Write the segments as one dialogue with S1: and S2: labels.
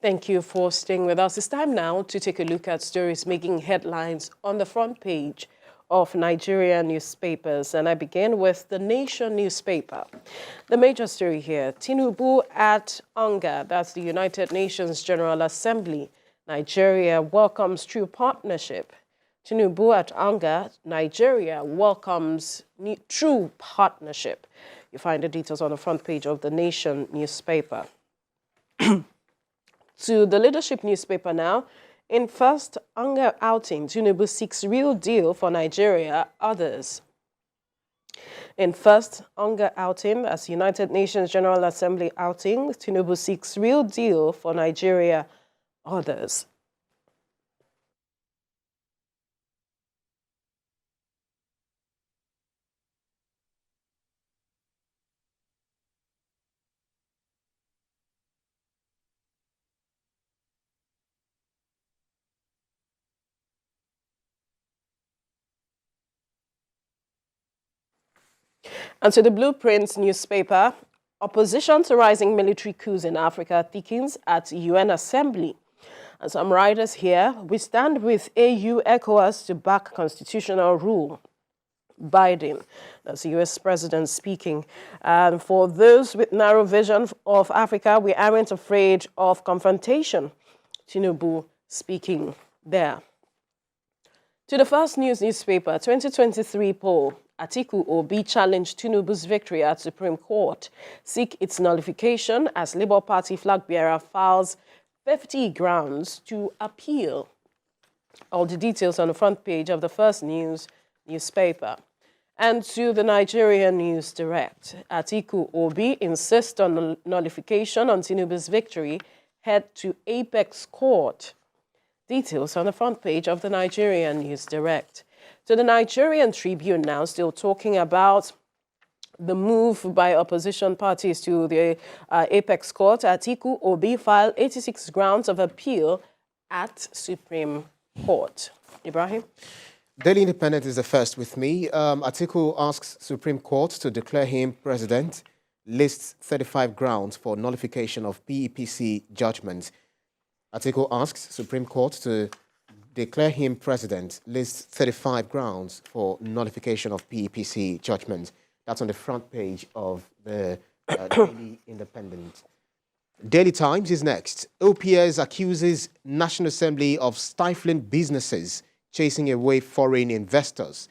S1: Thank you for staying with us. It's time now to take a look at stories making headlines on the front page of Nigerian newspapers. And I begin with the Nation newspaper. The major story here, Tinubu at UNGA, that's the United Nations General Assembly. Nigeria welcomes true partnership. Tinubu at UNGA, Nigeria welcomes true partnership. You find the details on the front page of the Nation newspaper. To the Leadership newspaper now. In first UNGA outing, Tinubu seeks real deal for Nigeria, others. In first UNGA outing, as United Nations General Assembly outing, Tinubu seeks real deal for Nigeria, others. And to the Blueprints newspaper, opposition to rising military coups in Africa thickens at UN Assembly. And some writers here, we stand with AU ECOWAS to back constitutional rule. Biden, that's the U.S. president speaking. And for those with narrow vision of Africa, we aren't afraid of confrontation. Tinubu speaking there. To the First News newspaper, 2023 poll. Atiku Obi challenged Tinubu's victory at Supreme Court. Seek its nullification as Labour Party flag bearer files 50 grounds to appeal. All the details on the front page of the First News newspaper. And to the Nigerian News Direct, Atiku Obi insists on nullification on Tinubu's victory. Head to Apex Court. Details on the front page of the Nigerian News Direct. To the Nigerian Tribune now, still talking about the move by opposition parties to the Apex Court. Atiku Obi filed 86 grounds of appeal at Supreme Court. Ibrahim?
S2: Daily Independent is the first with me. Atiku asks Supreme Court to declare him president, lists 35 grounds for nullification of PEPC judgment. Atiku asks Supreme Court to declare him president, lists 35 grounds for nullification of PEPC judgment. That's on the front page of the Daily Independent. Daily Times is next. OPS accuses National Assembly of stifling businesses, chasing away foreign investors.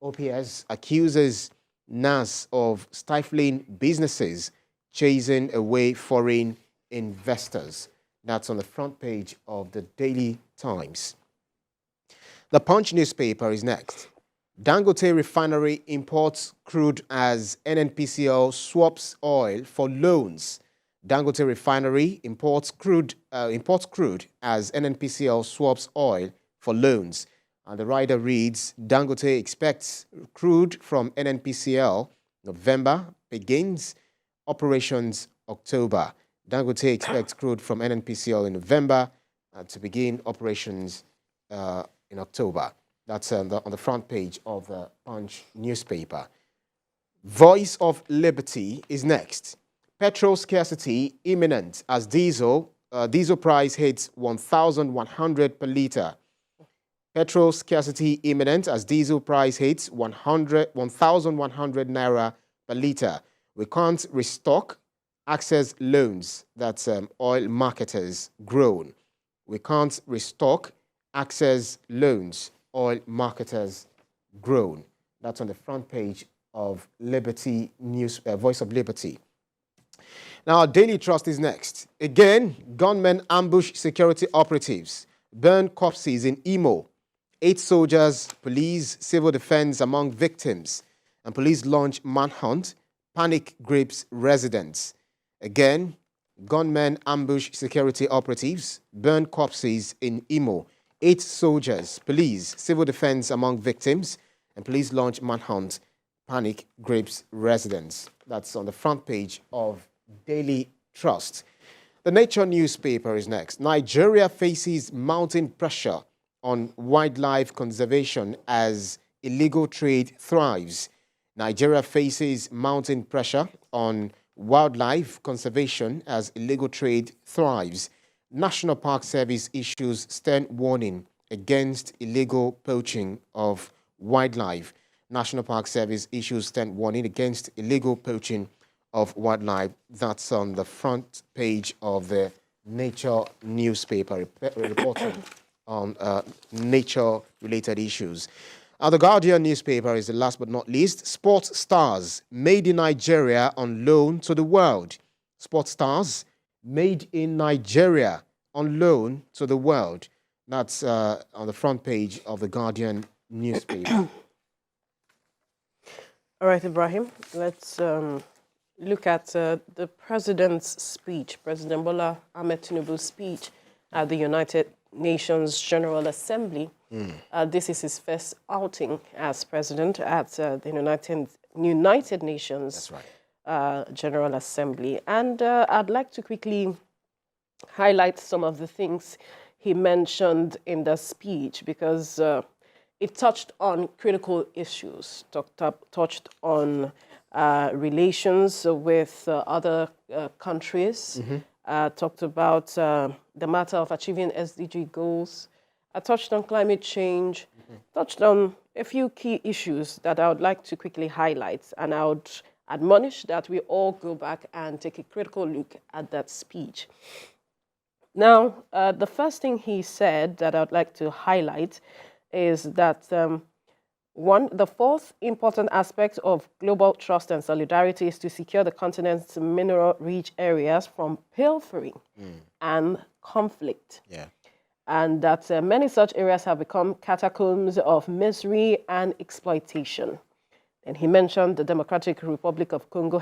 S2: OPS accuses NAS of stifling businesses, chasing away foreign investors. That's on the front page of the Daily Times. The Punch newspaper is next. Dangote refinery imports crude as NNPCL swaps oil for loans. Dangote refinery imports crude as NNPCL swaps oil for loans. And the rider reads, Dangote expects crude from NNPCL November, begins operations October. Dangote expects crude from NNPCL in November to begin operations in October. That's on the front page of the Punch newspaper. Voice of Liberty is next. Petrol scarcity imminent as diesel price hits 1,100 per litre. Petrol scarcity imminent as diesel price hits 1,100 naira per litre. We can't restock. Access loans. That's oil marketers groan. We can't restock. Access loans. Oil marketers groan. That's on the front page of Liberty News, Voice of Liberty. Now, Daily Trust is next. Again, gunmen ambush security operatives, burn corpses in Imo. 8 soldiers, police, civil defense among victims, and police launch manhunt. Panic grips residents. Again, gunmen ambush security operatives, burn corpses in Imo. 8 soldiers, police, civil defense among victims, and police launch manhunt. Panic grips residents. That's on the front page of Daily Trust. The Nature newspaper is next. Nigeria faces mounting pressure on wildlife conservation as illegal trade thrives. Nigeria faces mounting pressure on wildlife conservation as illegal trade thrives. National Park Service issues stern warning against illegal poaching of wildlife. National Park Service issues stern warning against illegal poaching of wildlife. That's on the front page of the Nature newspaper, reporting on nature-related issues. The Guardian newspaper is the last but not least. Sports stars made in Nigeria on loan to the world. Sports stars made in Nigeria on loan to the world. That's on the front page of the Guardian newspaper.
S1: All right, Ibrahim, let's look at the president's speech, President Bola Ahmed Tinubu's speech at the United Nations General Assembly. This is his first outing as president at the United Nations General Assembly. And I'd like to quickly highlight some of the things he mentioned in the speech, because it touched on critical issues, touched on relations with other countries, talked about the matter of achieving SDG goals. I touched on climate change, touched on a few key issues that I would like to quickly highlight, and I would admonish that we all go back and take a critical look at that speech. Now, the first thing he said that I would like to highlight is that the fourth important aspect of global trust and solidarity is to secure the continent's mineral-rich areas from pilfering and conflict. And that many such areas have become catacombs of misery and exploitation. And he mentioned the Democratic Republic of Congo,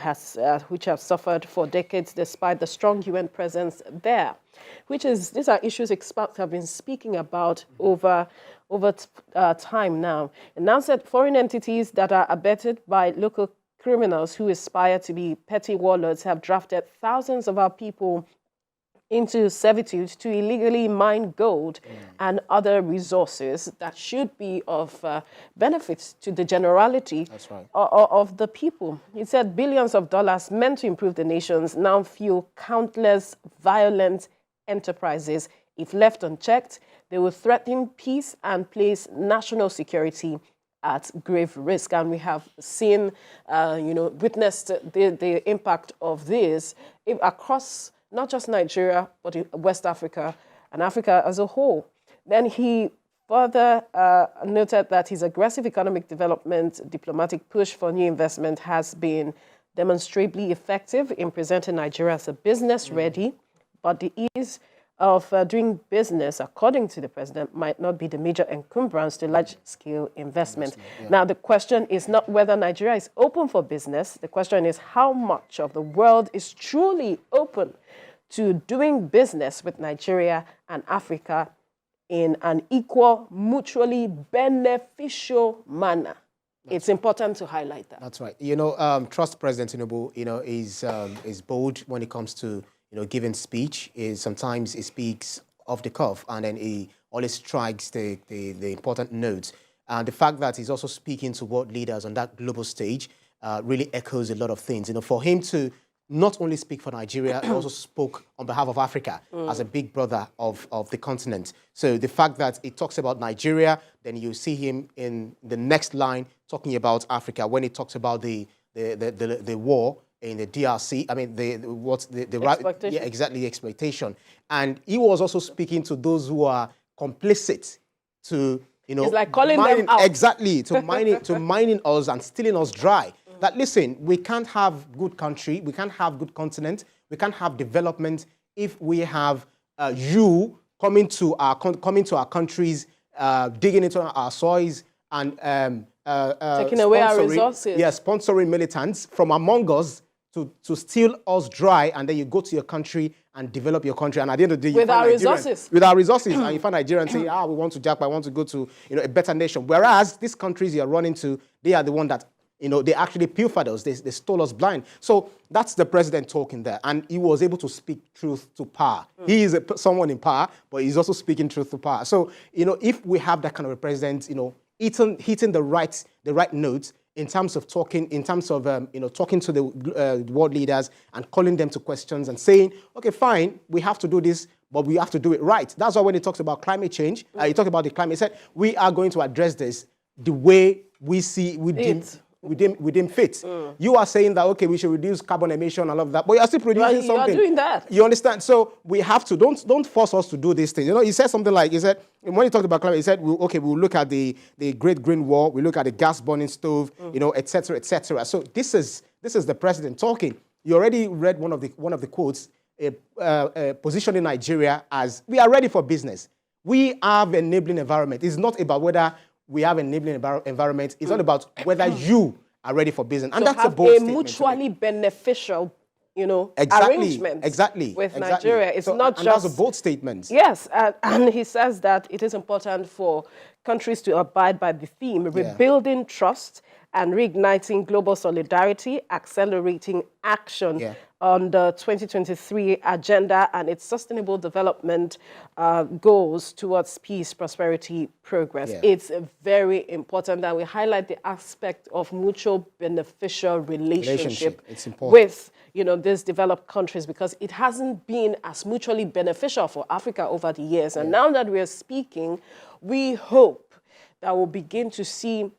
S1: which has suffered for decades despite the strong UN presence there, these are issues experts have been speaking about over time now. And now said foreign entities that are abetted by local criminals who aspire to be petty warlords have drafted thousands of our people into servitude to illegally mine gold and other resources that should be of benefit to the generality of the people. He said billions of dollars meant to improve the nations now fuel countless violent enterprises. If left unchecked, they will threaten peace and place national security at grave risk. And we have seen, witnessed the impact of this across not just Nigeria, but West Africa and Africa as a whole. Then he further noted that his aggressive economic development, diplomatic push for new investment has been demonstrably effective in presenting Nigeria as a business ready, but the ease of doing business, according to the president, might not be the major encumbrance to large-scale investment. Now, the question is not whether Nigeria is open for business. The question is how much of the world is truly open to doing business with Nigeria and Africa in an equal, mutually beneficial manner. It's important to highlight that.
S2: That's right. Trust President Tinubu, is bold when it comes to giving speech. Sometimes he speaks off the cuff, and then he always strikes the important notes. And the fact that he's also speaking to world leaders on that global stage really echoes a lot of things. For him to not only speak for Nigeria, he also spoke on behalf of Africa as a big brother of the continent. So the fact that he talks about Nigeria, then you see him in the next line talking about Africa when he talks about the war in the DRC. I mean, the
S1: exploitation.
S2: Yeah, exactly, the exploitation. And he was also speaking to those who are complicit to,
S1: it's like calling them out.
S2: Exactly, to mining us and stealing us dry. That, listen, we can't have good country, we can't have good continent, we can't have development if we have you coming to our countries, digging into our soils and
S1: taking away our resources.
S2: Yeah, sponsoring militants from among us to steal us dry, and then you go to your country and develop your country, and at the end of the day,
S1: with our resources,
S2: and you find Nigerians saying, we want to jack, I want to go to a better nation. Whereas these countries you're running to, they are the one that they actually pilfered us, they stole us blind. So that's the president talking there, and he was able to speak truth to power. He is someone in power, but he's also speaking truth to power. So if we have that kind of a president, hitting the right notes, in terms of talking, talking to the world leaders and calling them to questions and saying, okay, fine, we have to do this, but we have to do it right. That's why when he talks about climate change, he talked about the climate, he said, we are going to address this the way we see, we deem fit. You are saying that, okay, we should reduce carbon emission and all of that, but you are still producing something.
S1: You are doing that.
S2: You understand? So we have to, don't force us to do this thing. You know, he said something like, he said, when he talked about climate, he said, okay, we'll look at the Great Green Wall, we look at the gas burning stove, you know, et cetera, et cetera. So this is the president talking. You already read one of the quotes, positioning Nigeria as, we are ready for business. We have an enabling environment. It's not about whether we have an enabling environment. It's not about whether you are ready for business. And that's a bold statement.
S1: Mutually beneficial, you know, arrangement with Nigeria. It's not just...
S2: And that's a bold statement.
S1: Yes, and he says that it is important for countries to abide by the theme, rebuilding trust and reigniting global solidarity, accelerating action on the 2023 agenda and its sustainable development goals towards peace, prosperity, progress. It's very important that we highlight the aspect of mutual beneficial relationship.
S2: It's important.
S1: With, you know, these developed countries, because it hasn't been as mutually beneficial for Africa over the years. And now that we are speaking, we hope that we'll begin to see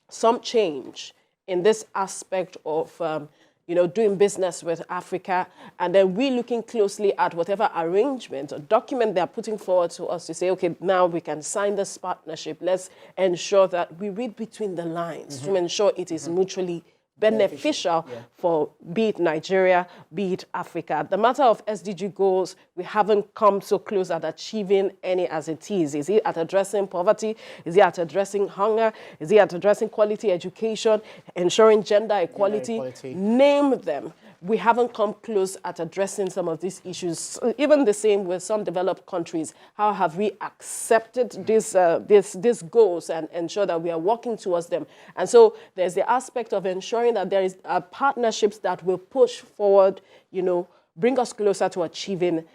S1: some change in this aspect of, you know, doing business with Africa, and then we looking closely at whatever arrangement or document they're putting forward to us to say, okay, now we can sign this partnership. Let's ensure that we read between the lines to ensure it is mutually beneficial for be it Nigeria, be it Africa. The matter of SDG goals, we haven't come so close at achieving any as it is. Is it at addressing poverty? Is it at addressing hunger? Is it at addressing quality education, ensuring gender equality? Name them. We haven't come close at addressing some of these issues. Even the same with some developed countries. How have we accepted these goals and ensure that we are working towards them? And so there's the aspect of ensuring that there is partnerships that will push forward, you know, bring us closer to achieving